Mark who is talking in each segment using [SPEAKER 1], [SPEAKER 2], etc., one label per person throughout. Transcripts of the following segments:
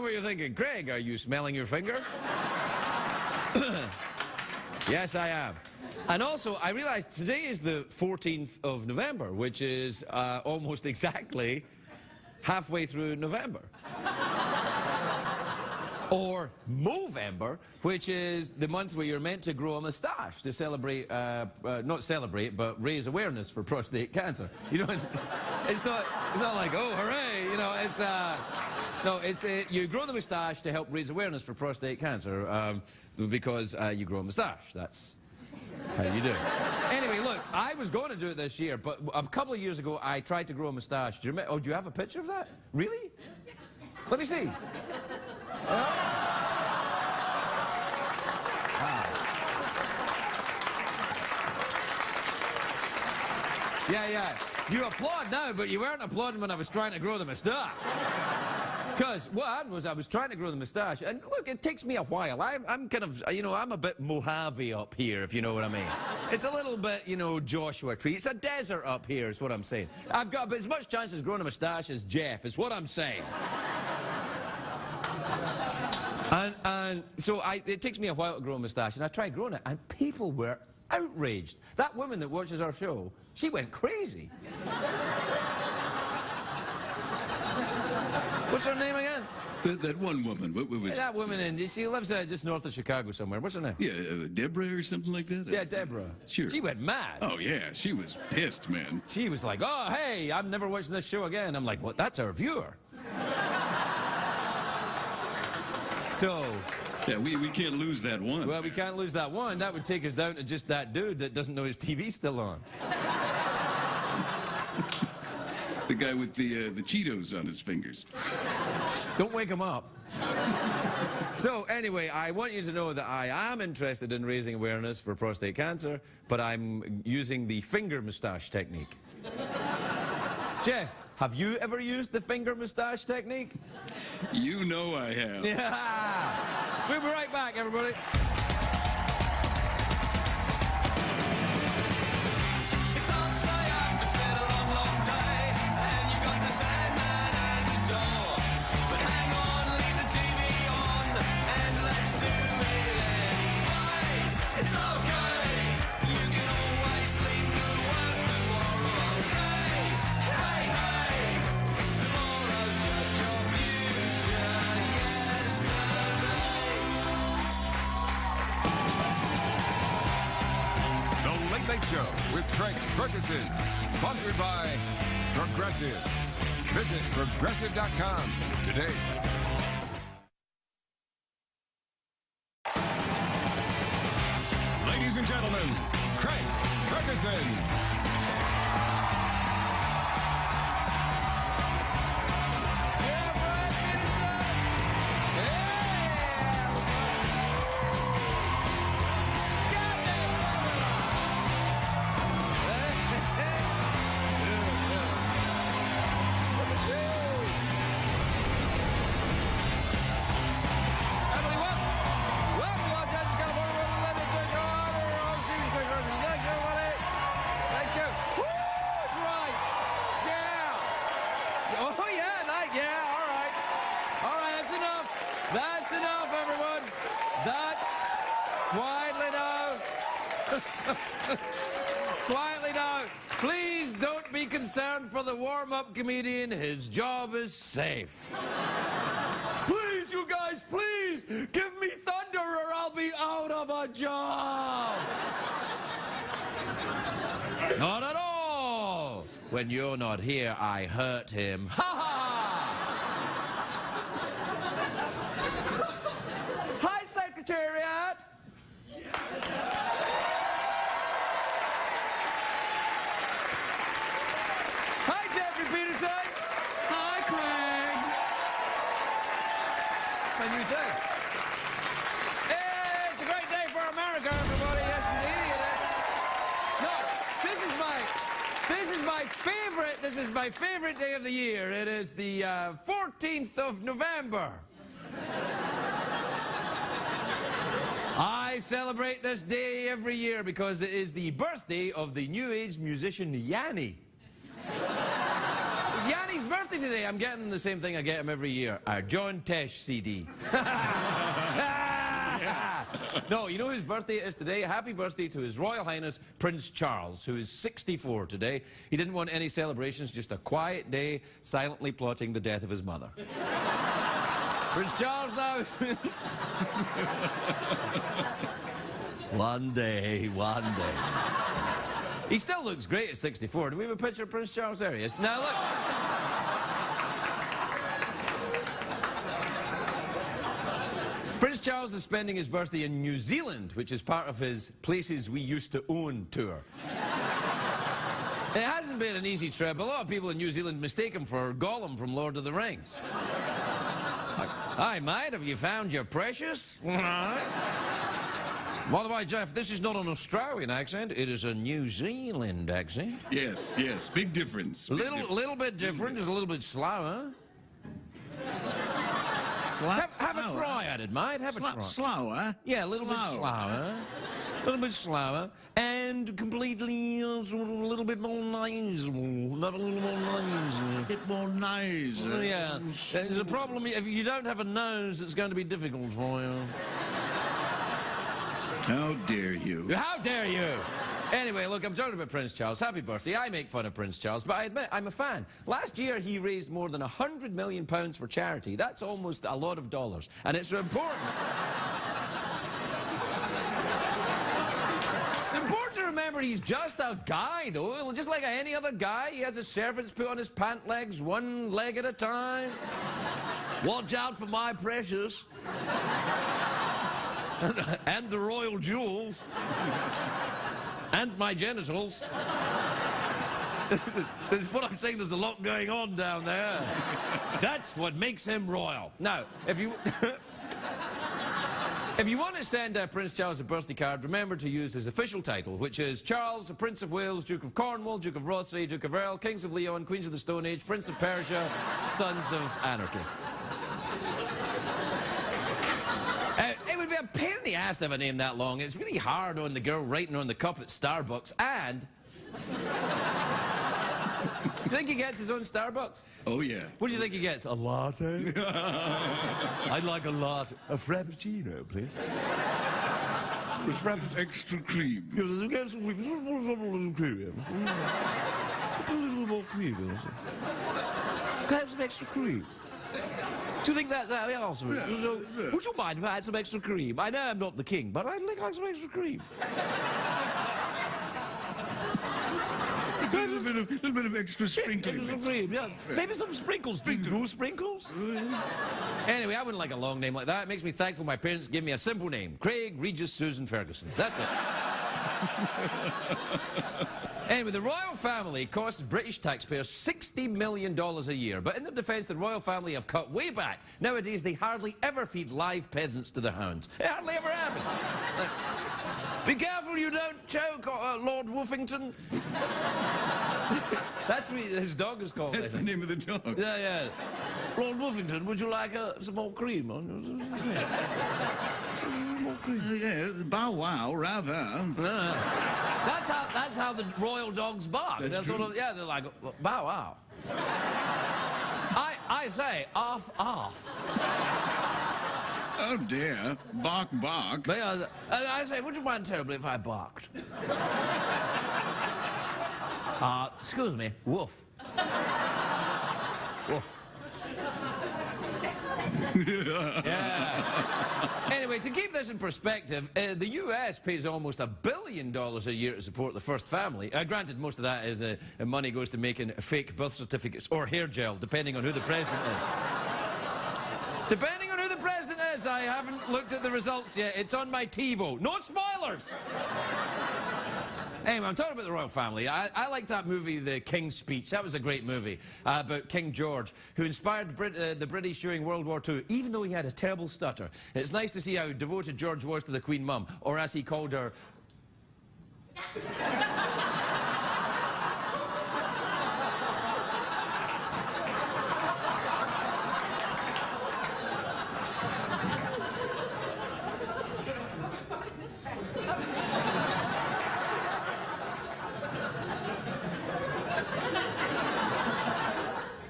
[SPEAKER 1] what you're thinking. Craig, are you smelling your finger? Yes, I am. And also, I realized today is the 14th of November, which is almost exactly halfway through November. Or Movember, which is the month where you're meant to grow a moustache to celebrate, not celebrate, but raise awareness for prostate cancer. You know, it's not like, oh, hooray, you know, it's, no, it's, you grow the moustache to help raise awareness for prostate cancer, because you grow a moustache. That's how you do it. Anyway, look, I was going to do it this year, but a couple of years ago, I tried to grow a moustache. Do you remember? Oh, do you have a picture of that? Really? Let me see. Yeah. You applaud now, but you weren't applauding when I was trying to grow the moustache. Because what happened was I was trying to grow the moustache, and look, it takes me a while. I'm kind of, you know, I'm a bit Mojave up here, if you know what I mean. It's a little bit, you know, Joshua Tree. It's a desert up here, is what I'm saying. I've got as much chance as growing a moustache as Jeff, is what I'm saying. And so it takes me a while to grow a moustache, and I tried growing it, and people were outraged. That woman that watches our show, she went crazy. What's her name again?
[SPEAKER 2] That one woman. What was
[SPEAKER 1] that woman? She lives just north of Chicago somewhere. What's her name?
[SPEAKER 2] Yeah, Deborah or something like that?
[SPEAKER 1] Yeah, Deborah.
[SPEAKER 2] Sure.
[SPEAKER 1] She went mad.
[SPEAKER 2] Oh, yeah, she was pissed, man.
[SPEAKER 1] She was like, oh, hey, I'm never watching this show again. I'm like, well, that's our viewer. So...
[SPEAKER 2] Yeah, we can't lose that one.
[SPEAKER 1] Well, we can't lose that one. That would take us down to just that dude that doesn't know his TV's still on.
[SPEAKER 2] The guy with the Cheetos on his fingers.
[SPEAKER 1] Don't wake him up. So, anyway, I want you to know that I am interested in raising awareness for prostate cancer, but I'm using the finger moustache technique. Jeff, have you ever used the finger moustache technique?
[SPEAKER 2] You know I have.
[SPEAKER 1] Yeah! We'll be right back, everybody.
[SPEAKER 3] It's on stay up, it's been a long, long day, and you got the Sandman at the door. But hang on, leave the TV on, and let's do it anyway. It's okay, you can always sleep through work tomorrow, okay? Hey, tomorrow's just your future yesterday.
[SPEAKER 4] The Late Late Show with Craig Ferguson, sponsored by Progressive. Visit Progressive.com today. Ladies and gentlemen, Craig Ferguson.
[SPEAKER 1] That's enough, everyone. That's quietly now. Quietly now. Please don't be concerned for the warm-up comedian. His job is safe. Please, you guys, please, give me thunder or I'll be out of a job. Not at all. When you're not here, I hurt him. Ha ha! Hi, Secretariat. Hi, Jeffrey Peterson. Hi, Craig. My new thing. Hey, it's a great day for America, everybody. Yes, indeed. This is my favorite day of the year. It is the 14th of November. I celebrate this day every year because it is the birthday of the New Age musician Yanni. This Yanni's birthday today. I'm getting the same thing I get him every year. A John Tesh CD. No, you know whose birthday it is today? Happy birthday to His Royal Highness Prince Charles, who is 64 today. He didn't want any celebrations, just a quiet day, silently plotting the death of his mother. Prince Charles now. One day. He still looks great at 64. Do we have a picture of Prince Charles? There he is. Now look. Prince Charles is spending his birthday in New Zealand, which is part of his Places We Used to Own tour. It hasn't been an easy trip. A lot of people in New Zealand mistake him for Gollum from Lord of the Rings. Like, hi, mate, have you found your precious? By the way, Jeff, this is not an Australian accent. It is a New Zealand accent.
[SPEAKER 2] Yes, big difference.
[SPEAKER 1] Little bit different, just a little bit slower. Have a try at it, mate. Have a try.
[SPEAKER 5] Slower?
[SPEAKER 1] Yeah, a little bit slower. A little bit slower. And completely, sort of a little bit more nasal. Not a little more nasal.
[SPEAKER 5] A bit more nasal.
[SPEAKER 1] Yeah. There's a problem. If you don't have a nose, it's going to be difficult for you.
[SPEAKER 2] How dare you?
[SPEAKER 1] How dare you? Anyway, look, I'm talking about Prince Charles. Happy birthday. I make fun of Prince Charles, but I admit, I'm a fan. Last year, he raised more than £100 million for charity. That's almost a lot of dollars, and it's important. It's important to remember he's just a guy, though. Just like any other guy, he has his servants put on his pant legs, one leg at a time. Watch out for my precious. And the royal jewels. And my genitals. What I'm saying, there's a lot going on down there. That's what makes him royal. Now, if you... If you want to send Prince Charles a birthday card, remember to use his official title, which is Charles, Prince of Wales, Duke of Cornwall, Duke of Rothesay, Duke of Earl, Kings of Leon, Queens of the Stone Age, Prince of Persia, Sons of Anarchy. It would be a pain in the ass to have a name that long. It's really hard on the girl writing on the cup at Starbucks, and... Do you think he gets his own Starbucks?
[SPEAKER 2] Oh, yeah.
[SPEAKER 1] What do you think he gets? A latte? I'd like a latte. A frappuccino, please.
[SPEAKER 2] Extra cream.
[SPEAKER 1] Yes, get some cream. Put a little more cream. Can I have some extra cream? Do you think that's awesome?
[SPEAKER 2] Yeah.
[SPEAKER 1] Would you mind if I had some extra cream? I know I'm not the king, but I'd like some extra cream.
[SPEAKER 2] A little bit of extra sprinkling.
[SPEAKER 1] Extra cream, yeah. Maybe some sprinkles. Sprinkles? Anyway, I wouldn't like a long name like that. It makes me thankful my parents gave me a simple name. Craig Regis Susan Ferguson. That's it. Anyway, the royal family costs British taxpayers $60 million a year. But in their defence, the royal family have cut way back. Nowadays, they hardly ever feed live peasants to the hounds. It hardly ever happens. Be careful you don't choke, Lord Woofington. That's what his dog is called.
[SPEAKER 2] That's the name of the dog.
[SPEAKER 1] Yeah. Lord Woofington, would you like some more cream? More cream.
[SPEAKER 5] Yeah, bow wow, rather.
[SPEAKER 1] That's how the royal dogs bark.
[SPEAKER 2] That's
[SPEAKER 1] They're
[SPEAKER 2] true.
[SPEAKER 1] sort of, yeah, they're like, bow wow. I say, off.
[SPEAKER 2] Oh, dear. Bark, bark.
[SPEAKER 1] But, and I say, would you mind terribly if I barked? Excuse me, woof. Woof. Yeah. Anyway, to keep this in perspective, the US pays almost $1 billion a year to support the first family. Granted, most of that is money goes to making fake birth certificates or hair gel, depending on who the president is. Depending on who the president is, I haven't looked at the results yet. It's on my TiVo. No spoilers! Anyway, I'm talking about the royal family. I like that movie, The King's Speech. That was a great movie about King George, who inspired the British during World War II, even though he had a terrible stutter. It's nice to see how devoted George was to the Queen Mum, or as he called her...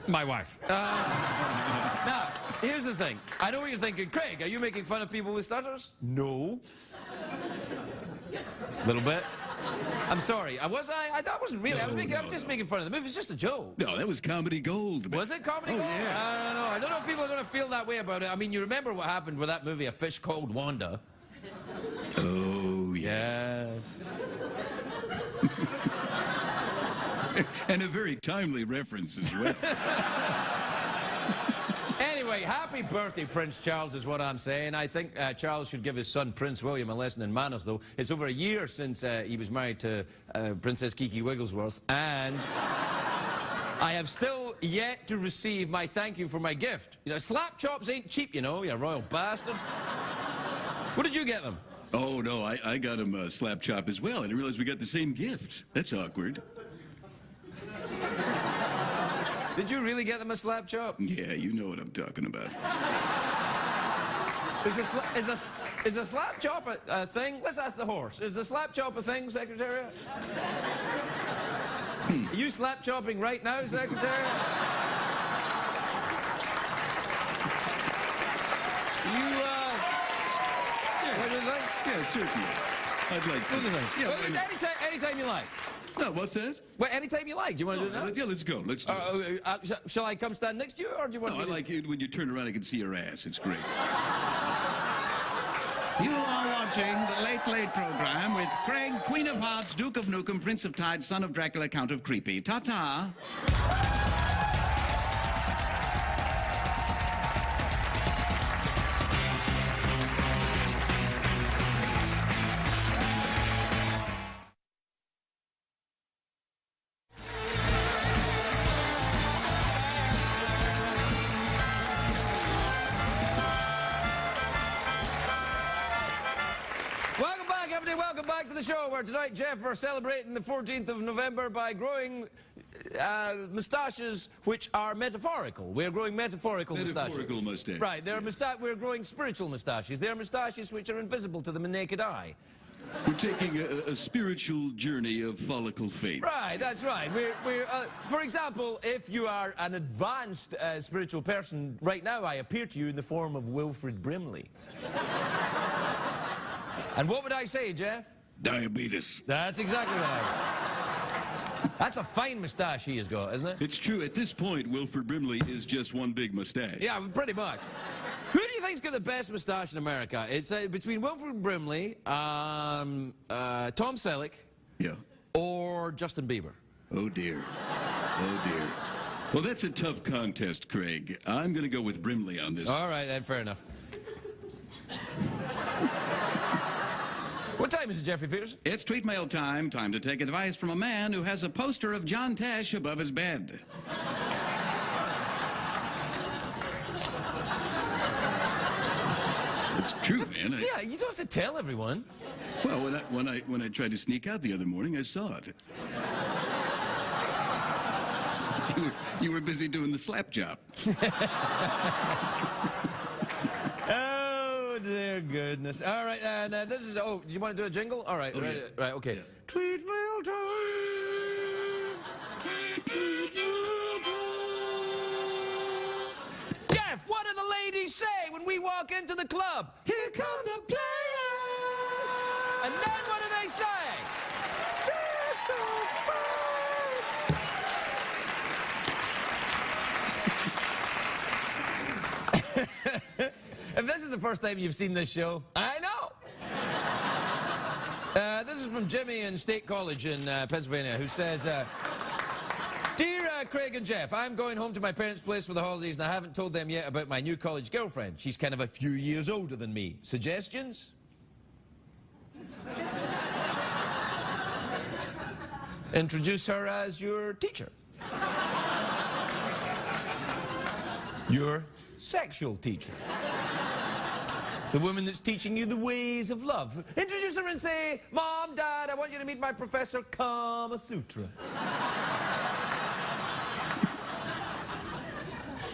[SPEAKER 1] My wife. Now, here's the thing. I know what you're thinking. Craig, are you making fun of people with stutters? No. A little bit. I'm sorry. I wasn't really. I was just making fun of the movie. It's just a joke.
[SPEAKER 2] No, that was comedy gold.
[SPEAKER 1] Was it comedy gold?
[SPEAKER 2] Yeah.
[SPEAKER 1] I don't know. I don't know if people are going to feel that way about it. I mean, you remember what happened with that movie, A Fish Called Wanda?
[SPEAKER 2] Oh, yeah.
[SPEAKER 1] Yes.
[SPEAKER 2] And a very timely reference as well.
[SPEAKER 1] Anyway, happy birthday, Prince Charles, is what I'm saying. I think Charles should give his son, Prince William, a lesson in manners, though. It's over a year since he was married to Princess Kiki Wigglesworth, and I have still yet to receive my thank you for my gift. You know, slap chops ain't cheap, you know, you royal bastard. What did you get them?
[SPEAKER 2] Oh, no, I got him a slap chop as well. I didn't realize we got the same gift. That's awkward.
[SPEAKER 1] Did you really get them a slap chop?
[SPEAKER 2] Yeah, you know what I'm talking about.
[SPEAKER 1] Is a slap chop a thing? Let's ask the horse. Is a slap chop a thing, Secretariat? Are you slap chopping right now, Secretariat? What do you think?
[SPEAKER 2] Yeah, certainly. I'd like to.
[SPEAKER 1] What do you think?
[SPEAKER 2] Yeah,
[SPEAKER 1] Well,
[SPEAKER 2] why not?
[SPEAKER 1] anytime you like.
[SPEAKER 2] No, what's that?
[SPEAKER 1] Well, anytime you like. Do you want to do that?
[SPEAKER 2] Yeah, let's go. Let's do it.
[SPEAKER 1] Shall I come stand next to you, or do you want
[SPEAKER 2] No, I
[SPEAKER 1] me to...
[SPEAKER 2] like it when you turn around, I can see your ass. It's great.
[SPEAKER 5] You are watching the Late Late program with Craig, Queen of Hearts, Duke of Nukem, Prince of Tides, Son of Dracula, Count of Creepy. Ta-ta.
[SPEAKER 1] Welcome back to the show, where tonight, Jeff, we're celebrating the 14th of November by growing moustaches which are metaphorical. We're growing metaphorical
[SPEAKER 2] Metaphorical mustaches.
[SPEAKER 1] Right, we're growing spiritual moustaches. They're moustaches which are invisible to the naked eye.
[SPEAKER 2] We're taking a spiritual journey of follicle faith.
[SPEAKER 1] Right, that's right. For example, if you are an advanced spiritual person, right now I appear to you in the form of Wilfred Brimley. And what would I say, Jeff?
[SPEAKER 2] Diabetes.
[SPEAKER 1] That's exactly right. That's a fine moustache he has got, isn't it?
[SPEAKER 2] It's true. At this point, Wilfred Brimley is just one big mustache.
[SPEAKER 1] Yeah, pretty much. Who do you think's got the best moustache in America? It's between Wilfred Brimley, Tom Selleck,
[SPEAKER 2] Yeah.
[SPEAKER 1] or Justin Bieber.
[SPEAKER 2] Oh, dear. Oh, dear. Well, that's a tough contest, Craig. I'm going to go with Brimley on this.
[SPEAKER 1] All right, then, fair enough. What time is it, Jeffrey Peterson?
[SPEAKER 5] It's tweet mail time. Time to take advice from a man who has a poster of John Tesh above his bed.
[SPEAKER 2] It's true, man.
[SPEAKER 1] Yeah, you don't have to tell everyone.
[SPEAKER 2] Well, when I tried to sneak out the other morning, I saw it. You were busy doing the slap job.
[SPEAKER 1] Oh, dear goodness. All right, and this is... Oh, do you want to do a jingle? All right,
[SPEAKER 2] Oh,
[SPEAKER 1] right,
[SPEAKER 2] yeah.
[SPEAKER 1] right, okay.
[SPEAKER 2] Yeah.
[SPEAKER 1] Tweet mail time. Jeff, what do the ladies say when we walk into the club? Here come the players. And then what do they say? They're so fine. If this is the first time you've seen this show, I know. This is from Jimmy in State College in Pennsylvania, who says, Dear Craig and Jeff, I'm going home to my parents' place for the holidays, and I haven't told them yet about my new college girlfriend. She's kind of a few years older than me. Suggestions? Introduce her as your teacher. Your sexual teacher. The woman that's teaching you the ways of love. Introduce her and say, Mom, Dad, I want you to meet my Professor Kama Sutra.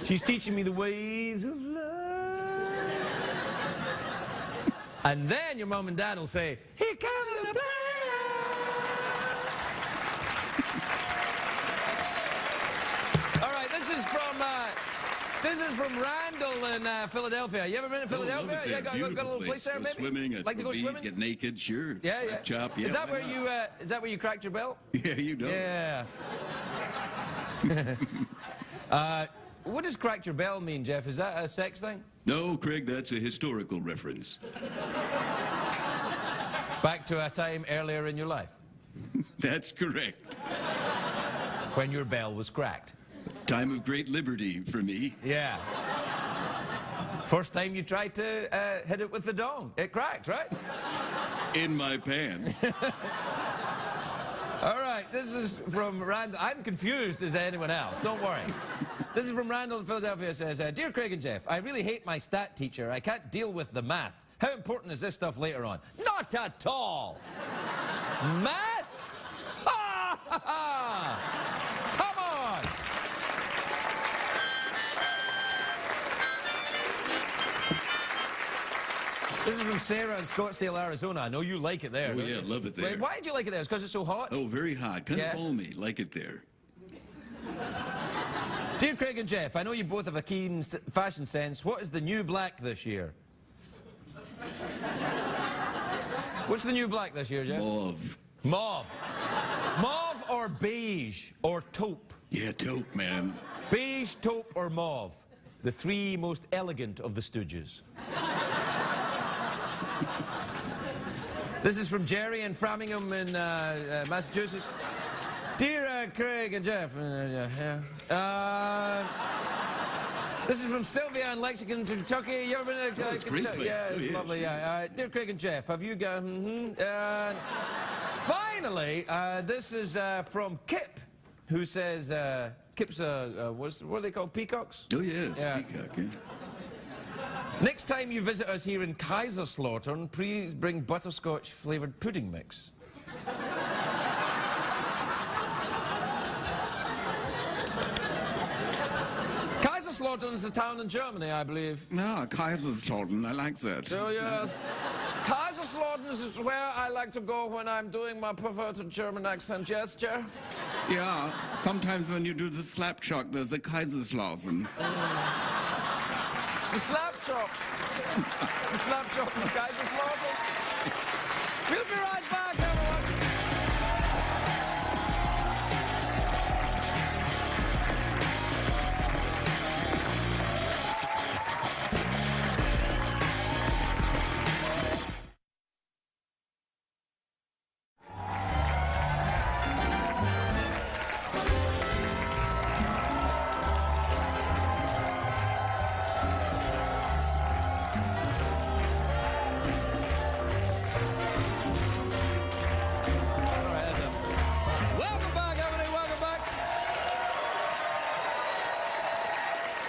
[SPEAKER 1] She's teaching me the ways of love. And then your mom and dad will say, here comes the player. All right, this is from This is from Randall in Philadelphia. You ever been to Philadelphia?
[SPEAKER 2] Love it
[SPEAKER 1] Yeah,
[SPEAKER 2] there.
[SPEAKER 1] got a little place there,
[SPEAKER 2] Go
[SPEAKER 1] maybe?
[SPEAKER 2] swimming,
[SPEAKER 1] Like to go
[SPEAKER 2] beach,
[SPEAKER 1] swimming?
[SPEAKER 2] get naked, sure.
[SPEAKER 1] Yeah, yeah.
[SPEAKER 2] Slap chop, yeah.
[SPEAKER 1] Is that
[SPEAKER 2] why
[SPEAKER 1] where
[SPEAKER 2] not?
[SPEAKER 1] you? Is that where you cracked your bell?
[SPEAKER 2] Yeah, you know.
[SPEAKER 1] Yeah. What does cracked your bell mean, Jeff? Is that a sex thing?
[SPEAKER 2] No, Craig, that's a historical reference.
[SPEAKER 1] Back to a time earlier in your life
[SPEAKER 2] That's correct.
[SPEAKER 1] when your bell was cracked.
[SPEAKER 2] Time of great liberty for me.
[SPEAKER 1] Yeah. First time you tried to hit it with the dong, it cracked, right?
[SPEAKER 2] In my pants.
[SPEAKER 1] All right, this is from Randall. I'm confused as anyone else, don't worry. This is from Randall in Philadelphia. It says, Dear Craig and Jeff, I really hate my stat teacher. I can't deal with the math. How important is this stuff later on? Not at all. Math? Ha ha ha! Come on! This is from Sarah in Scottsdale, Arizona. I know you like it there.
[SPEAKER 2] Oh,
[SPEAKER 1] don't
[SPEAKER 2] yeah,
[SPEAKER 1] you?
[SPEAKER 2] love it there.
[SPEAKER 1] Wait, why did you like it there? It's because it's so hot?
[SPEAKER 2] Oh, very hot. Kind
[SPEAKER 1] Yeah.
[SPEAKER 2] of balmy. Like it there.
[SPEAKER 1] Dear Craig and Jeff, I know you both have a keen fashion sense. What is the new black this year? What's the new black this year, Jeff?
[SPEAKER 2] Mauve.
[SPEAKER 1] Mauve. Mauve or beige or taupe?
[SPEAKER 2] Yeah, taupe, man.
[SPEAKER 1] Beige, taupe or mauve? The three most elegant of the Stooges. This is from Jerry in Framingham in Massachusetts. Dear Craig and Jeff, this is from Sylvia in Lexington, Kentucky. You ever been to
[SPEAKER 2] it's a great
[SPEAKER 1] Kentucky?
[SPEAKER 2] place.
[SPEAKER 1] Yeah,
[SPEAKER 2] Oh,
[SPEAKER 1] it's
[SPEAKER 2] yeah,
[SPEAKER 1] lovely.
[SPEAKER 2] sure.
[SPEAKER 1] Yeah. Dear Craig and Jeff, have you got? Finally, this is from Kip, who says Kip's what are they called? Peacocks.
[SPEAKER 2] Oh, yeah, it's
[SPEAKER 1] Yeah.
[SPEAKER 2] peacock, yeah.
[SPEAKER 1] Next time you visit us here in Kaiserslautern, please bring butterscotch flavoured pudding mix. Kaiserslautern is a town in Germany, I believe.
[SPEAKER 5] No, Kaiserslautern. I like that.
[SPEAKER 1] So yes, Kaiserslautern is where I like to go when I'm doing my perverted German accent. Yes, Jeff?
[SPEAKER 5] Yeah, sometimes when you do the slap chalk, there's a Kaiserslautern.
[SPEAKER 1] The slap chop. The slap chop from Kaiserslautern. We'll be right back, everyone. Welcome back, everybody. Welcome back.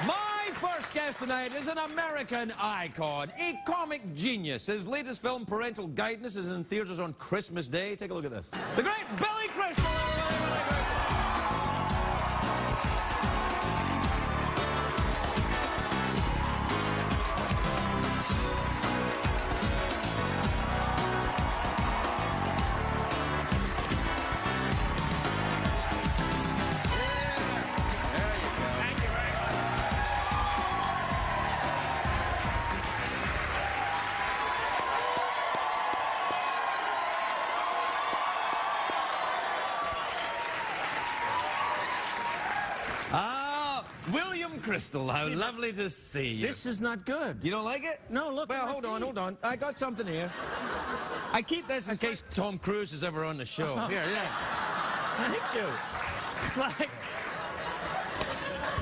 [SPEAKER 1] My first guest tonight is an American icon, a comic genius. His latest film, Parental Guidance, is in theaters on Christmas Day. Take a look at this. The great Billy Crystal. Everybody, Billy Crystal. William Crystal, how lovely to see you.
[SPEAKER 6] This is not good.
[SPEAKER 1] You don't like it?
[SPEAKER 6] No, look.
[SPEAKER 1] Well,
[SPEAKER 6] at my
[SPEAKER 1] hold on,
[SPEAKER 6] feet.
[SPEAKER 1] hold on. I got something here. I keep this in case Tom Cruise is ever on the show. Here, yeah.
[SPEAKER 6] Thank you. It's like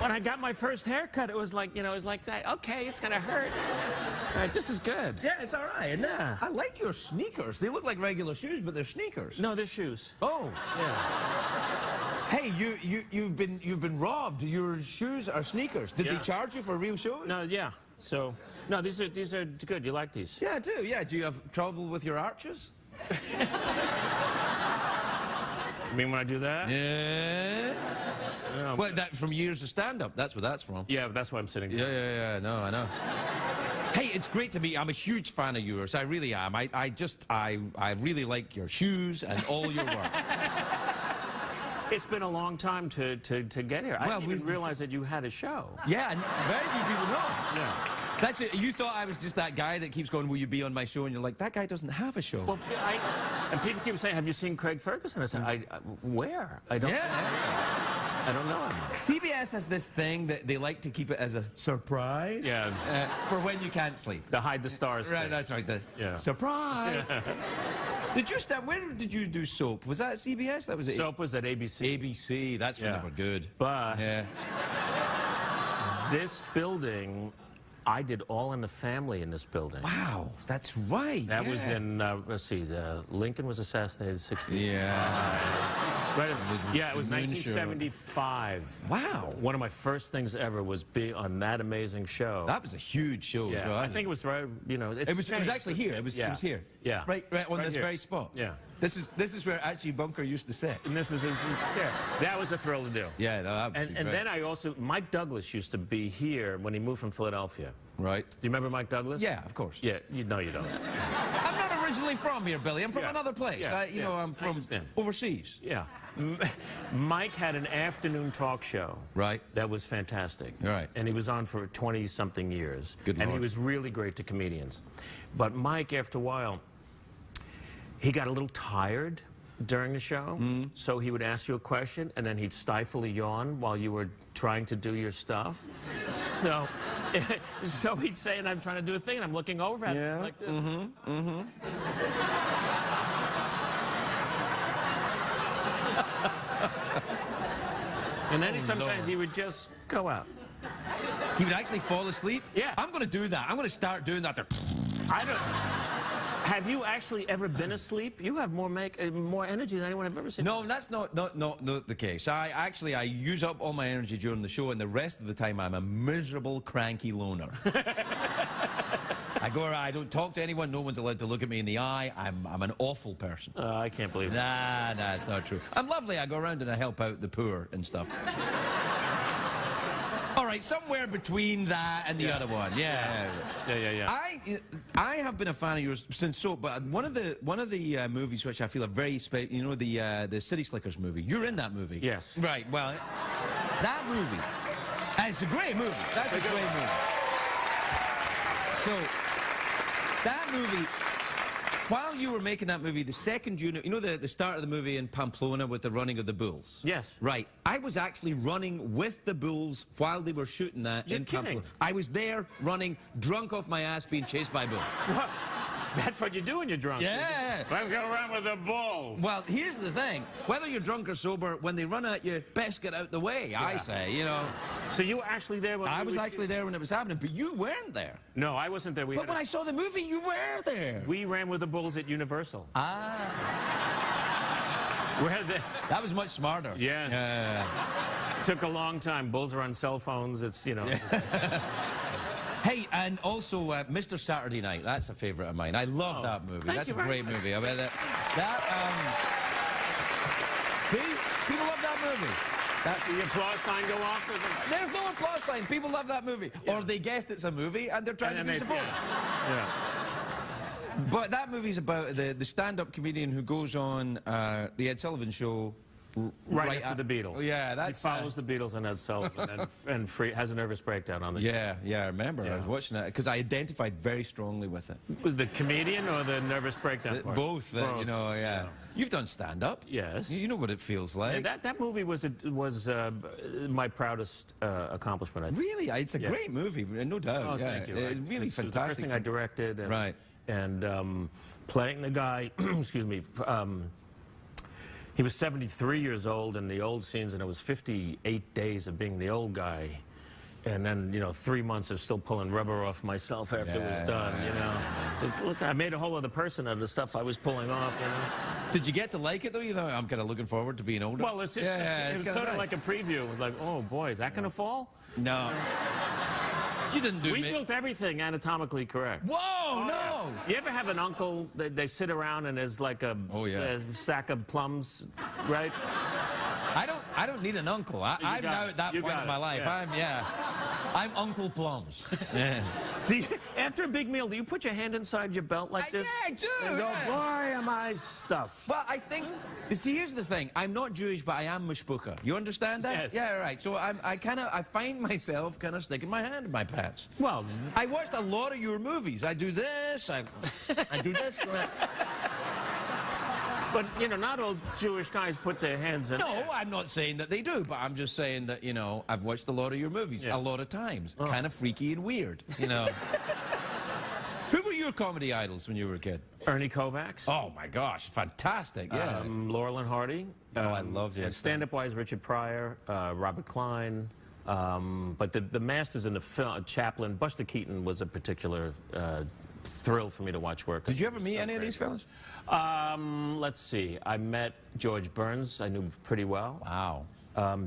[SPEAKER 6] when I got my first haircut, it was like, it was like that. Okay, it's gonna hurt. All right, this is good.
[SPEAKER 1] Yeah, it's all right. And
[SPEAKER 6] Yeah.
[SPEAKER 1] I like your sneakers. They look like regular shoes, but they're sneakers.
[SPEAKER 6] No, they're shoes.
[SPEAKER 1] Oh.
[SPEAKER 6] Yeah.
[SPEAKER 1] Hey, you've been robbed. Your shoes are sneakers. Did they
[SPEAKER 6] Yeah.
[SPEAKER 1] charge you for real shoes?
[SPEAKER 6] No, yeah. So, no, these are good. You like these?
[SPEAKER 1] Yeah, I do. Yeah. Do you have trouble with your arches?
[SPEAKER 6] You mean when I do that?
[SPEAKER 1] Yeah.
[SPEAKER 6] No.
[SPEAKER 1] Well, that from years of stand-up. That's where that's from.
[SPEAKER 6] Yeah, but that's why I'm sitting.
[SPEAKER 1] Yeah. No, I know. Hey, it's great to meet you. I'm a huge fan of yours. I really am. I really like your shoes and all your work.
[SPEAKER 6] It's been a long time to get here. I didn't even realize that you had a show.
[SPEAKER 1] Yeah, and very few people know.
[SPEAKER 6] Yeah.
[SPEAKER 1] That's it. You thought I was just that guy that keeps going, will you be on my show? And you're like, that guy doesn't have a show.
[SPEAKER 6] Well, and people keep saying, have you seen Craig Ferguson? I said, where? I don't I don't know him.
[SPEAKER 1] CBS has this thing that they like to keep it as a surprise.
[SPEAKER 6] Yeah.
[SPEAKER 1] For when you can't sleep.
[SPEAKER 6] The hide the stars
[SPEAKER 1] Right,
[SPEAKER 6] thing.
[SPEAKER 1] that's right. The surprise. Did you start? Where did you do soap? Was that at CBS? That was at
[SPEAKER 6] Soap was at ABC.
[SPEAKER 1] ABC. That's when they were good.
[SPEAKER 6] But
[SPEAKER 1] Yeah.
[SPEAKER 6] this building, I did All in the Family in this building.
[SPEAKER 1] Wow, that's right.
[SPEAKER 6] That was in, let's see, Lincoln was assassinated in 60. Right, yeah, it was
[SPEAKER 1] Moon Show.
[SPEAKER 6] 1975.
[SPEAKER 1] Wow.
[SPEAKER 6] One of my first things ever was be on that amazing show.
[SPEAKER 1] That was a huge show as well.
[SPEAKER 6] I think it was right, you know.
[SPEAKER 1] It was actually here. It was here.
[SPEAKER 6] Yeah.
[SPEAKER 1] Right on this
[SPEAKER 6] here.
[SPEAKER 1] very spot.
[SPEAKER 6] Yeah.
[SPEAKER 1] This is where actually Bunker used to sit.
[SPEAKER 6] And this is his chair. That was a thrill to do.
[SPEAKER 1] Yeah, no, that would be
[SPEAKER 6] And
[SPEAKER 1] great.
[SPEAKER 6] then I also, Mike Douglas used to be here when he moved from Philadelphia.
[SPEAKER 1] Right.
[SPEAKER 6] Do you remember Mike Douglas?
[SPEAKER 1] Yeah, of course.
[SPEAKER 6] Yeah, no, you don't.
[SPEAKER 1] I'm not originally from here, Billy. I'm from another place.
[SPEAKER 6] Yeah,
[SPEAKER 1] You know, I'm from
[SPEAKER 6] understand.
[SPEAKER 1] overseas.
[SPEAKER 6] Yeah. Mike had an afternoon talk show.
[SPEAKER 1] Right.
[SPEAKER 6] That was fantastic.
[SPEAKER 1] Right.
[SPEAKER 6] And he was on for 20-something years.
[SPEAKER 1] Good
[SPEAKER 6] And he
[SPEAKER 1] Lord.
[SPEAKER 6] was really great to comedians. But Mike, after a while, he got a little tired during the show. So he would ask you a question, and then he'd stifle a yawn while you were trying to do your stuff. So, so he'd say, and I'm trying to do a thing, and I'm looking over at him like this. And then sometimes he would just go out.
[SPEAKER 1] He would actually fall asleep?
[SPEAKER 6] Yeah.
[SPEAKER 1] I'm going to do that. I'm going to start doing that.
[SPEAKER 6] I don't. Have you actually ever been asleep? You have more energy than anyone I've ever seen.
[SPEAKER 1] No, that's not the case. I use up all my energy during the show, and the rest of the time I'm a miserable, cranky loner. I go around, I don't talk to anyone, no one's allowed to look at me in the eye. I'm an awful person.
[SPEAKER 6] I can't believe it.
[SPEAKER 1] Nah, it's not true. I'm lovely. I go around and I help out the poor and stuff. All right, somewhere between that and the other one. Yeah. I have been a fan of yours since Soap, but one of the movies which I feel are very special, you know, the City Slickers movie. You're in that movie.
[SPEAKER 6] Yes.
[SPEAKER 1] Right. Well, that movie. It's a great movie. That's a great movie. So that movie. While you were making that movie, the second you know the start of the movie in Pamplona with the running of the bulls?
[SPEAKER 6] Yes.
[SPEAKER 1] Right. I was actually running with the bulls while they were shooting that in Pamplona. I was there running, drunk off my ass, being chased by bulls.
[SPEAKER 6] What? That's what you do when you're drunk.
[SPEAKER 1] Yeah.
[SPEAKER 6] Let's go around with the bulls.
[SPEAKER 1] Well, here's the thing. Whether you're drunk or sober, when they run at you, best get out the way, I say, you know.
[SPEAKER 6] So you were actually there when
[SPEAKER 1] I was actually there when it was happening, but you weren't there.
[SPEAKER 6] No, I wasn't there.
[SPEAKER 1] But when I saw the movie, you were there.
[SPEAKER 6] We ran with the bulls at Universal.
[SPEAKER 1] That was much smarter.
[SPEAKER 6] Yes. Took a long time. Bulls are on cell phones. It's, you know.
[SPEAKER 1] Hey, and also Mr. Saturday Night. That's a favorite of mine. I love that movie. That's a great movie. I mean, see, people love that movie.
[SPEAKER 6] The applause sign go off?
[SPEAKER 1] There's no applause sign. People love that movie. Or they guessed it's a movie and they're trying to be supportive.
[SPEAKER 6] Yeah.
[SPEAKER 1] But that movie's about the stand-up comedian who goes on the Ed Sullivan Show
[SPEAKER 6] right after the Beatles.
[SPEAKER 1] Yeah, that's...
[SPEAKER 6] He follows the Beatles and Ed Sullivan and has a nervous breakdown on the show.
[SPEAKER 1] Yeah, I remember. I was watching that because I identified very strongly with it.
[SPEAKER 6] The comedian or the nervous breakdown part?
[SPEAKER 1] Both. You know, yeah. You've done stand-up.
[SPEAKER 6] Yes.
[SPEAKER 1] You know what it feels like.
[SPEAKER 6] That movie was my proudest accomplishment, I think.
[SPEAKER 1] Really? It's a great movie, no doubt.
[SPEAKER 6] Oh, thank you.
[SPEAKER 1] It's really fantastic.
[SPEAKER 6] It was the first thing I directed. And,
[SPEAKER 1] right.
[SPEAKER 6] And playing the guy, excuse me, he was 73 years old in the old scenes, and it was 58 days of being the old guy. And then, you know, 3 months of still pulling rubber off myself after it was done, you know. So, look, I made a whole other person out of the stuff I was pulling off, you know.
[SPEAKER 1] Did you get to like it, though? You thought, I'm kind of looking forward to being older?
[SPEAKER 6] Well, it's sort of like a preview. It was like, oh, boy, is that going to fall?
[SPEAKER 1] No. You didn't do
[SPEAKER 6] We built everything anatomically correct.
[SPEAKER 1] Whoa, no!
[SPEAKER 6] You ever have an uncle, they sit around and there's like a sack of plums, right?
[SPEAKER 1] I don't need an uncle. I'm now at that point in my life.
[SPEAKER 6] Yeah.
[SPEAKER 1] I'm Uncle Plums. Yeah.
[SPEAKER 6] After a big meal, do you put your hand inside your belt like this?
[SPEAKER 1] Yeah, I do.
[SPEAKER 6] And go,
[SPEAKER 1] Yeah.
[SPEAKER 6] boy, am I stuffed.
[SPEAKER 1] Well, I think, see, here's the thing. I'm not Jewish, but I am mishpucha. You understand that?
[SPEAKER 6] Yes.
[SPEAKER 1] Yeah, right. So I find myself kind of sticking my hand in my pants.
[SPEAKER 6] Well,
[SPEAKER 1] I watched a lot of your movies. I do this, I do this.
[SPEAKER 6] but, you know, not all Jewish guys put their hands in.
[SPEAKER 1] No, I'm not saying that they do, but I'm just saying that, you know, I've watched a lot of your movies, a lot of times. Kind of freaky and weird, you know. Who were your comedy idols when you were a kid?
[SPEAKER 6] Ernie Kovacs.
[SPEAKER 1] Oh, my gosh, fantastic, yeah.
[SPEAKER 6] Laurel and Hardy.
[SPEAKER 1] I loved it.
[SPEAKER 6] Stand-up-wise, Richard Pryor, Robert Klein. But the masters in the film, Chaplin, Buster Keaton was a particular thrill for me to watch work.
[SPEAKER 1] Did you ever meet any of these fellas?
[SPEAKER 6] Let's see. I met George Burns. I knew pretty well.
[SPEAKER 1] Wow.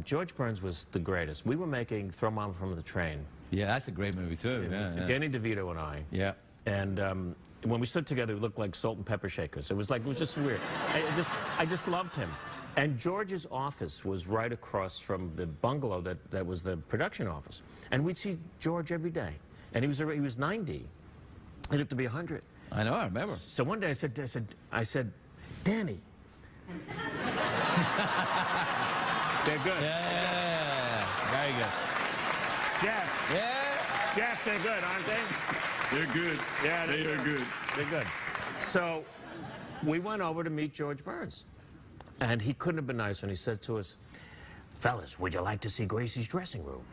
[SPEAKER 6] George Burns was the greatest. We were making Throw Mama from the Train.
[SPEAKER 1] Yeah, that's a great movie, too. Yeah.
[SPEAKER 6] Danny DeVito and I.
[SPEAKER 1] Yeah.
[SPEAKER 6] And when we stood together, we looked like salt and pepper shakers. It was just weird. I just loved him. And George's office was right across from the bungalow that was the production office. And we'd see George every day. And he was 90. He lived to be 100.
[SPEAKER 1] I know, I remember.
[SPEAKER 6] So one day I said, Danny. They're good.
[SPEAKER 1] Yeah. Very good.
[SPEAKER 6] Jeff.
[SPEAKER 1] Yeah.
[SPEAKER 6] Jeff, they're good, aren't they?
[SPEAKER 2] They're good.
[SPEAKER 6] Yeah,
[SPEAKER 2] they are good.
[SPEAKER 6] They're good. So we went over to meet George Burns. And he couldn't have been nicer. And he said to us, fellas, would you like to see Gracie's dressing room?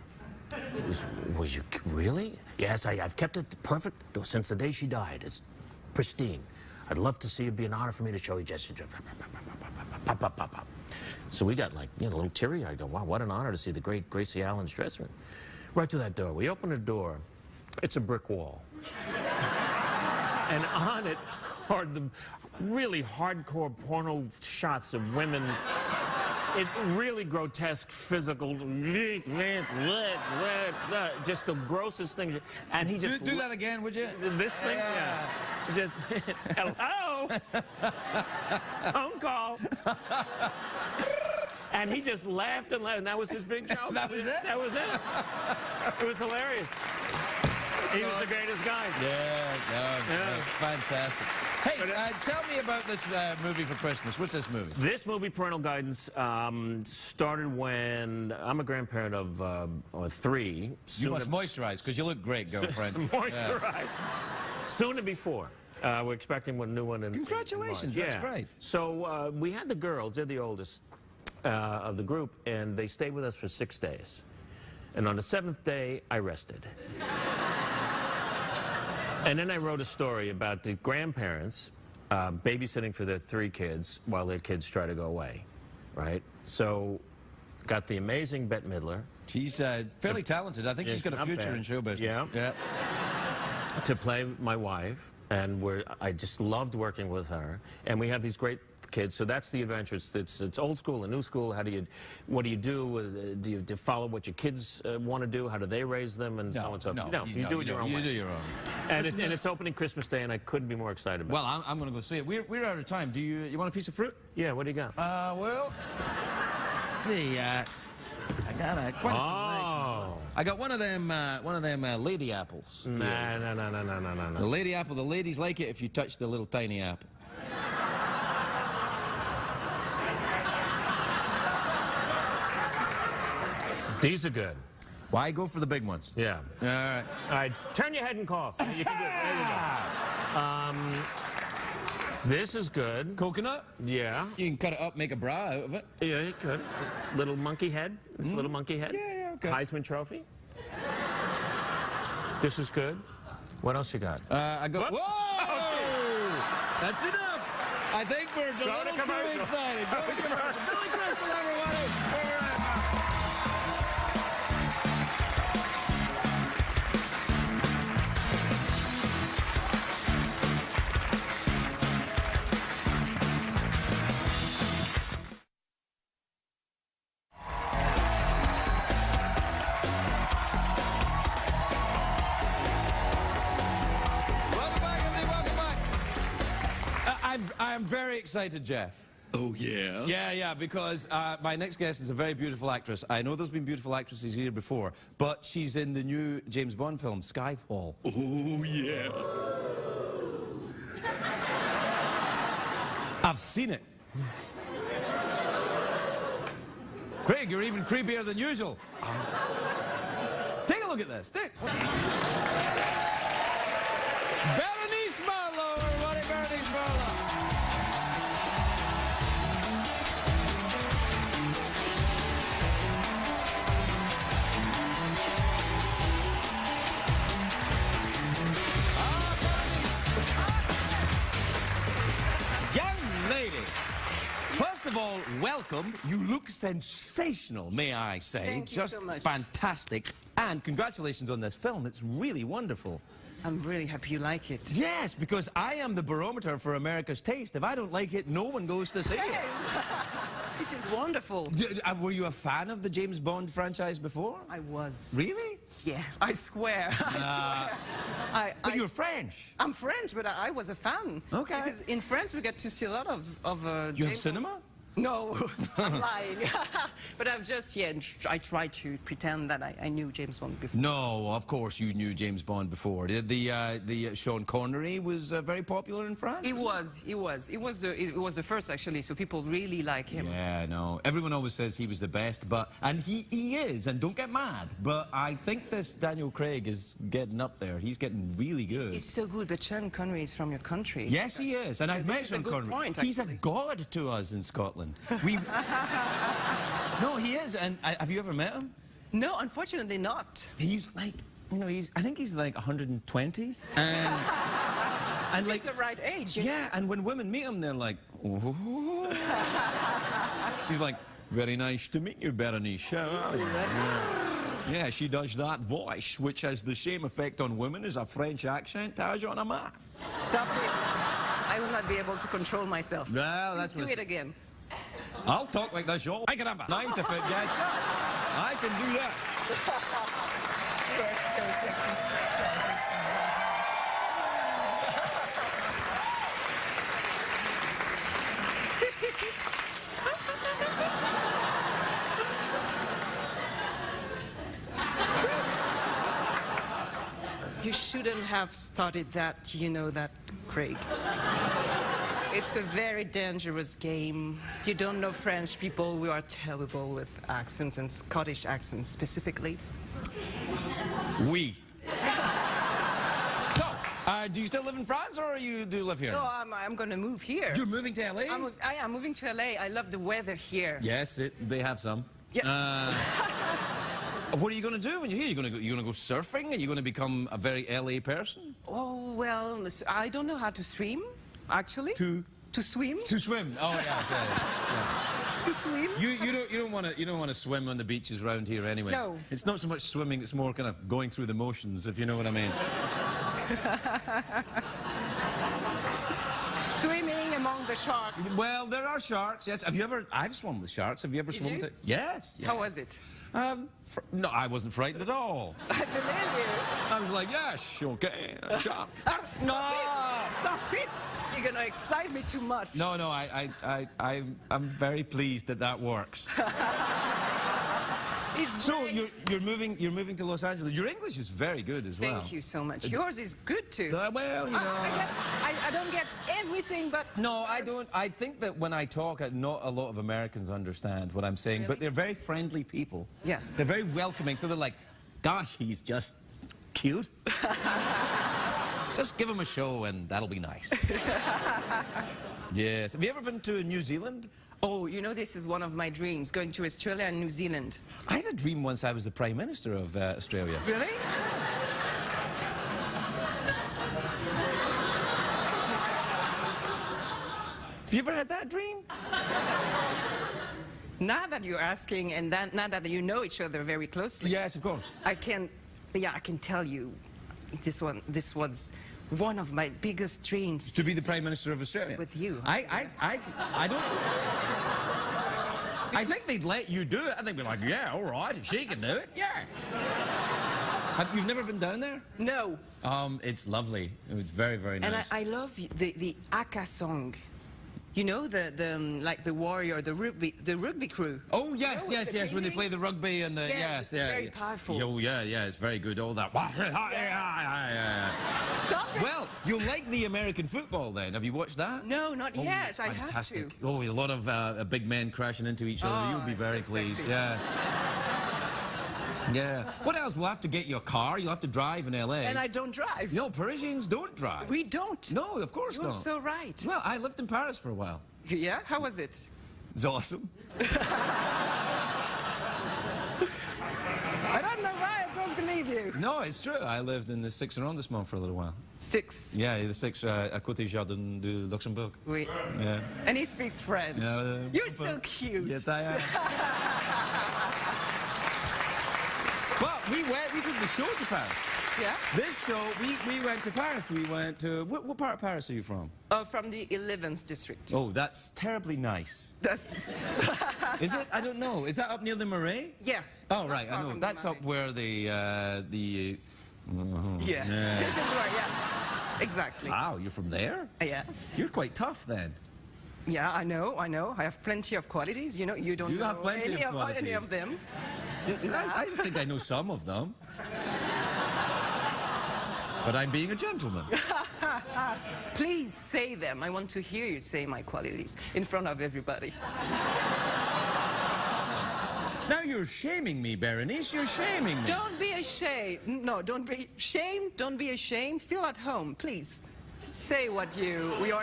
[SPEAKER 6] Was you really? Yes, I've kept it perfect since the day she died. It's pristine. I'd love to see it. Be an honor for me to show you Jesse's dressing room. So we got like, you know, a little teary. I go, wow, what an honor to see the great Gracie Allen's dressing room. Right to that door. We open the door. It's a brick wall. And on it are the really hardcore porno shots of women. It really grotesque, physical, just the grossest things. And he just
[SPEAKER 1] do that again, would you?
[SPEAKER 6] This thing, yeah. Just hello, phone call. And he just laughed and laughed, and that was his big joke.
[SPEAKER 1] That was it?
[SPEAKER 6] That was it. It was hilarious. He was the greatest guy.
[SPEAKER 1] Yeah, fantastic. Hey, tell me about this movie for Christmas. What's this movie?
[SPEAKER 6] This movie, Parental Guidance, started when I'm a grandparent of 3.
[SPEAKER 1] You must moisturize, because you look great, girlfriend.
[SPEAKER 6] Moisturize. Yeah. Soon to be 4. We're expecting a new one in
[SPEAKER 1] Congratulations,
[SPEAKER 6] March.
[SPEAKER 1] that's great.
[SPEAKER 6] So we had the girls, they're the oldest of the group, and they stayed with us for 6 days. And on the 7th day, I rested. And then I wrote a story about the grandparents babysitting for their 3 kids while their kids try to go away, right? So got the amazing Bette Midler.
[SPEAKER 1] She's fairly talented. I think she's got a future in show business.
[SPEAKER 6] Yeah. To play my wife, and I just loved working with her. And we have these great kids, so that's the adventure. It's old school and new school. What do you do? Do you follow what your kids want to do? How do they raise them? And so on and so forth. No, you do it your own way.
[SPEAKER 1] You do your own.
[SPEAKER 6] And it's opening Christmas Day, and I couldn't be more excited about it.
[SPEAKER 1] Well, I'm going to go see it. We're out of time. Do you want a piece of fruit?
[SPEAKER 6] Yeah, what do you got?
[SPEAKER 1] Well, let's see. I got quite a selection. I got one of them lady apples.
[SPEAKER 6] No.
[SPEAKER 1] The lady apple. The ladies like it if you touch the little tiny apple.
[SPEAKER 6] These are good.
[SPEAKER 1] Why go for the big ones?
[SPEAKER 6] Yeah.
[SPEAKER 1] All right.
[SPEAKER 6] All right. Turn your head and cough. You can do it. There you go. This is good.
[SPEAKER 1] Coconut?
[SPEAKER 6] Yeah.
[SPEAKER 1] You can cut it up, make a bra out of it.
[SPEAKER 6] Yeah, you could. Little monkey head. This little monkey head.
[SPEAKER 1] Yeah, okay.
[SPEAKER 6] Heisman Trophy. This is good. What else you got?
[SPEAKER 1] I got.
[SPEAKER 6] Whoop.
[SPEAKER 1] Whoa! That's enough. I think we're a little too excited. Go to commercial. Billy Crystal, everybody. We're right back. I'm very excited, Jeff.
[SPEAKER 2] Oh, yeah?
[SPEAKER 1] Yeah, because my next guest is a very beautiful actress. I know there's been beautiful actresses here before, but she's in the new James Bond film, Skyfall.
[SPEAKER 2] Oh, yeah.
[SPEAKER 1] I've seen it. Craig, you're even creepier than usual. Take a look at this. Berenice Marlohe, everybody, Berenice Marlohe. Young lady, first of all, welcome. You look sensational, may I say.
[SPEAKER 7] Thank you
[SPEAKER 1] Just
[SPEAKER 7] so much.
[SPEAKER 1] fantastic. And congratulations on this film. It's really wonderful.
[SPEAKER 7] I'm really happy you like it.
[SPEAKER 1] Yes, because I am the barometer for America's taste. If I don't like it, no one goes to see it.
[SPEAKER 7] This is wonderful.
[SPEAKER 1] Were you a fan of the James Bond franchise before?
[SPEAKER 7] I was.
[SPEAKER 1] Really?
[SPEAKER 7] Yeah, I swear. I swear.
[SPEAKER 1] But you're French.
[SPEAKER 7] I'm French, but I was a fan.
[SPEAKER 1] Okay.
[SPEAKER 7] Because in France we get to see a lot of
[SPEAKER 1] You have
[SPEAKER 7] James
[SPEAKER 1] cinema?
[SPEAKER 7] Bond. No, I'm lying. But I've just, I tried to pretend that I knew James Bond before.
[SPEAKER 1] No, of course you knew James Bond before. The Sean Connery was very popular in France?
[SPEAKER 7] It was the first actually, so people really like him.
[SPEAKER 1] Yeah, no. Everyone always says he was the best, and he is, and don't get mad. But I think this Daniel Craig is getting up there. He's getting really good.
[SPEAKER 7] It's so good, but Sean Connery is from your country.
[SPEAKER 1] Yes, he is, and
[SPEAKER 7] So
[SPEAKER 1] I've
[SPEAKER 7] this
[SPEAKER 1] met
[SPEAKER 7] is a
[SPEAKER 1] Sean
[SPEAKER 7] good
[SPEAKER 1] Connery.
[SPEAKER 7] point,
[SPEAKER 1] He's a
[SPEAKER 7] actually.
[SPEAKER 1] god to us in Scotland. No, he is, and have you ever met him?
[SPEAKER 7] No, unfortunately not.
[SPEAKER 1] He's like, I think he's like 120, and
[SPEAKER 7] Just
[SPEAKER 1] like,
[SPEAKER 7] the right age.
[SPEAKER 1] yeah, and when women meet him, they're like, oh. He's like, very nice to meet you, Berenice. How are you? Yeah, she does that voice, which has the same effect on women as a French accent has on a man.
[SPEAKER 7] Stop it. I will not be able to control myself.
[SPEAKER 1] Well,
[SPEAKER 7] Let's
[SPEAKER 1] that's
[SPEAKER 7] do it again.
[SPEAKER 1] I'll talk like this, y'all. I can have a 9 to fit, guys. I can do that.
[SPEAKER 7] You're so sexy. You shouldn't have started that, you know that, Craig. It's a very dangerous game. You don't know French people. We are terrible with accents and Scottish accents specifically.
[SPEAKER 1] We. So, do you still live in France, or do you live here?
[SPEAKER 7] No, I'm going to move here.
[SPEAKER 1] You're moving to LA?
[SPEAKER 7] I am moving to LA. I love the weather here.
[SPEAKER 1] Yes, they have some.
[SPEAKER 7] Yes.
[SPEAKER 1] What are you going to do when you're here? You going to go surfing? Are you going to become a very LA person?
[SPEAKER 7] Oh, well, I don't know how to swim, actually.
[SPEAKER 1] To
[SPEAKER 7] swim?
[SPEAKER 1] To swim. Oh yeah.
[SPEAKER 7] To swim?
[SPEAKER 1] You don't want to swim on the beaches around here anyway.
[SPEAKER 7] No.
[SPEAKER 1] It's not so much swimming. It's more kind of going through the motions, if you know what I mean.
[SPEAKER 7] Swimming among the sharks.
[SPEAKER 1] Well, there are sharks. Yes. I've swum with sharks. Have you ever swum
[SPEAKER 7] you?
[SPEAKER 1] with it? Yes.
[SPEAKER 7] How was it?
[SPEAKER 1] No, I wasn't frightened at all.
[SPEAKER 7] I believe you.
[SPEAKER 1] I was like, yes, okay, shark.
[SPEAKER 7] Stop it! You're going to excite me too much.
[SPEAKER 1] No, I'm very pleased that works.
[SPEAKER 7] It's
[SPEAKER 1] So
[SPEAKER 7] great.
[SPEAKER 1] you're moving to Los Angeles. Your English is very good as well.
[SPEAKER 7] Thank you so much. Yours is good too.
[SPEAKER 1] Well, you know.
[SPEAKER 7] I don't get everything, but...
[SPEAKER 1] No, I don't. I think that when I talk, not a lot of Americans understand what I'm saying, but
[SPEAKER 7] Really?
[SPEAKER 1] they're very friendly people.
[SPEAKER 7] Yeah.
[SPEAKER 1] They're very welcoming, so they're like, gosh, he's just cute. Just give him a show and that'll be nice. Yes. Have you ever been to New Zealand?
[SPEAKER 7] Oh, you know, this is one of my dreams, going to Australia and New Zealand.
[SPEAKER 1] I had a dream once I was the Prime Minister of Australia.
[SPEAKER 7] Really?
[SPEAKER 1] Have you ever had that dream?
[SPEAKER 7] Now that you're asking, and now that you know each other very closely,
[SPEAKER 1] Yes, of course.
[SPEAKER 7] I can tell you, this was one of my biggest dreams.
[SPEAKER 1] To be the Prime Minister of Australia.
[SPEAKER 7] With you.
[SPEAKER 1] I don't... I think they'd let you do it. I think they'd be like, yeah, all right, if she can do it, yeah. You've never been down there?
[SPEAKER 7] No.
[SPEAKER 1] It's lovely. It's very, very nice.
[SPEAKER 7] And I love the Aka song. You know like the warrior, the rugby crew.
[SPEAKER 1] Oh yes,
[SPEAKER 7] with
[SPEAKER 1] yes,
[SPEAKER 7] the
[SPEAKER 1] yes. When they
[SPEAKER 7] ding-ding?
[SPEAKER 1] play the rugby and the
[SPEAKER 7] Yes, it's
[SPEAKER 1] yeah.
[SPEAKER 7] very powerful.
[SPEAKER 1] Oh yeah, yeah. It's very good. All that.
[SPEAKER 7] Stop it!
[SPEAKER 1] Well, you like the American football then? Have you watched that?
[SPEAKER 7] No, not
[SPEAKER 1] Oh,
[SPEAKER 7] yet.
[SPEAKER 1] it's
[SPEAKER 7] I have
[SPEAKER 1] fantastic.
[SPEAKER 7] to.
[SPEAKER 1] Oh, a lot of big men crashing into each other.
[SPEAKER 7] Oh,
[SPEAKER 1] You'll be
[SPEAKER 7] it's
[SPEAKER 1] very
[SPEAKER 7] so
[SPEAKER 1] pleased.
[SPEAKER 7] sexy.
[SPEAKER 1] Yeah. Yeah. What else? We'll have to get you a car. You'll have to drive in LA.
[SPEAKER 7] And I don't drive.
[SPEAKER 1] No, Parisians don't drive.
[SPEAKER 7] We don't.
[SPEAKER 1] No, of course
[SPEAKER 7] You're
[SPEAKER 1] not.
[SPEAKER 7] so right.
[SPEAKER 1] Well, I lived in Paris for a while.
[SPEAKER 7] Yeah? How was it?
[SPEAKER 1] It's awesome.
[SPEAKER 7] I don't know why I don't believe you.
[SPEAKER 1] No, it's true. I lived in the 6 arrondissement for a little while.
[SPEAKER 7] 6.
[SPEAKER 1] Yeah, the 6 à côté Jardin de Luxembourg.
[SPEAKER 7] Oui.
[SPEAKER 1] Yeah.
[SPEAKER 7] And he speaks French. You're so cute.
[SPEAKER 1] Yes, I am. Well, we took the show to Paris.
[SPEAKER 7] Yeah?
[SPEAKER 1] This show, we went to Paris. We went to... What part of Paris are you from?
[SPEAKER 7] From the 11th district.
[SPEAKER 1] Oh, that's terribly nice.
[SPEAKER 7] That's...
[SPEAKER 1] Is it? I don't know. Is that up near the Marais?
[SPEAKER 7] Yeah.
[SPEAKER 1] Oh,
[SPEAKER 7] Not
[SPEAKER 1] right, I
[SPEAKER 7] far
[SPEAKER 1] know.
[SPEAKER 7] from the
[SPEAKER 1] That's up
[SPEAKER 7] Marais.
[SPEAKER 1] where the
[SPEAKER 7] Yeah. This is where, yeah. Exactly.
[SPEAKER 1] Wow, you're from there?
[SPEAKER 7] Yeah.
[SPEAKER 1] You're quite tough then.
[SPEAKER 7] Yeah, I know. I have plenty of qualities. You know, you don't
[SPEAKER 1] You
[SPEAKER 7] know
[SPEAKER 1] have plenty
[SPEAKER 7] any
[SPEAKER 1] of
[SPEAKER 7] any of
[SPEAKER 1] qualities.
[SPEAKER 7] them.
[SPEAKER 1] I think I know some of them. But I'm being a gentleman.
[SPEAKER 7] Please say them. I want to hear you say my qualities in front of everybody.
[SPEAKER 1] Now you're shaming me, Berenice. You're shaming me.
[SPEAKER 7] Don't be ashamed. No, don't be ashamed. Don't be ashamed. Feel at home, please. Say your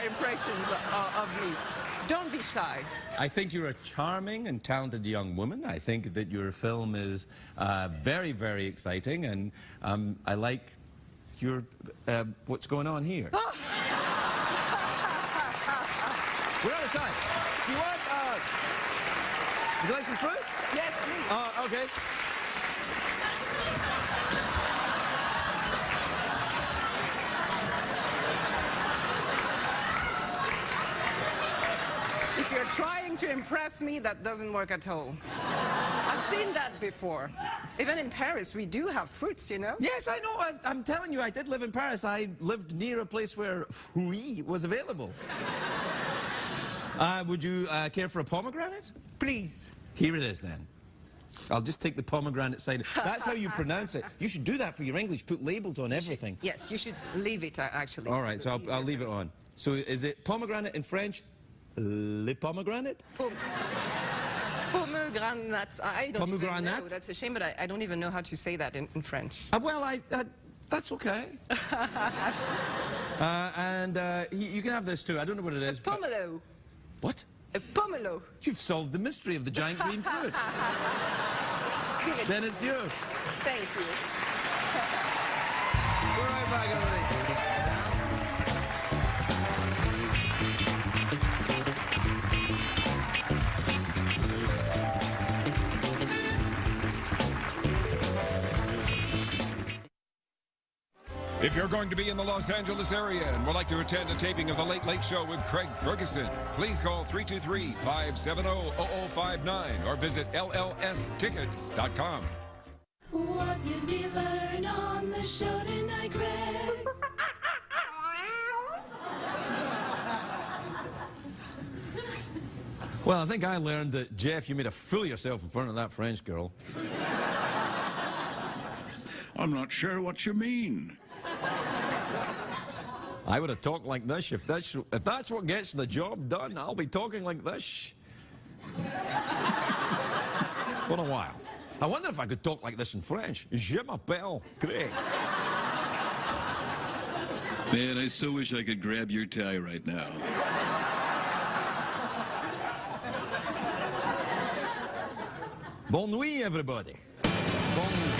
[SPEAKER 7] impressions of me. Don't be shy.
[SPEAKER 1] I think you're a charming and talented young woman. I think that your film is very, very exciting, and I like your what's going on here. We're out of time. You want? Would you like some fruit?
[SPEAKER 7] Yes, please.
[SPEAKER 1] Okay.
[SPEAKER 7] If you're trying to impress me, that doesn't work at all. I've seen that before. Even in Paris, we do have fruits, you know?
[SPEAKER 1] Yes, I know. I'm telling you, I did live in Paris. I lived near a place where fruit was available. Would you care for a pomegranate?
[SPEAKER 7] Please.
[SPEAKER 1] Here it is, then. I'll just take the pomegranate side. That's how you pronounce it. You should do that for your English. Put labels on everything.
[SPEAKER 7] Yes, you should leave it, actually.
[SPEAKER 1] All right, so I'll leave it on. So is it pomegranate in French? Le pomegranate?
[SPEAKER 7] Pomegranate. I don't even
[SPEAKER 1] Pomegranate?
[SPEAKER 7] know. That's a shame, but I don't even know how to say that in French.
[SPEAKER 1] Well, that's okay. You can have this too. I don't know what it is. but-
[SPEAKER 7] Pomelo.
[SPEAKER 1] What?
[SPEAKER 7] A pomelo.
[SPEAKER 1] You've solved the mystery of the giant green fruit.
[SPEAKER 7] Give it.
[SPEAKER 1] Then it's yours.
[SPEAKER 7] Thank you.
[SPEAKER 1] We're right back, everybody.
[SPEAKER 4] If you're going to be in the Los Angeles area and would like to attend a taping of The Late Late Show with Craig Ferguson, please call 323-570-0059 or visit LLStickets.com.
[SPEAKER 8] What did we learn on the show tonight, Greg?
[SPEAKER 1] Well, I think I learned that, Jeff, you made a fool of yourself in front of that French girl.
[SPEAKER 2] I'm not sure what you mean.
[SPEAKER 1] I would have talked like this. If that's what gets the job done, I'll be talking like this for a while. I wonder if I could talk like this in French. Je m'appelle Craig.
[SPEAKER 2] Man, I so wish I could grab your tie right now.
[SPEAKER 1] Bonne nuit, everybody. Bonne nuit.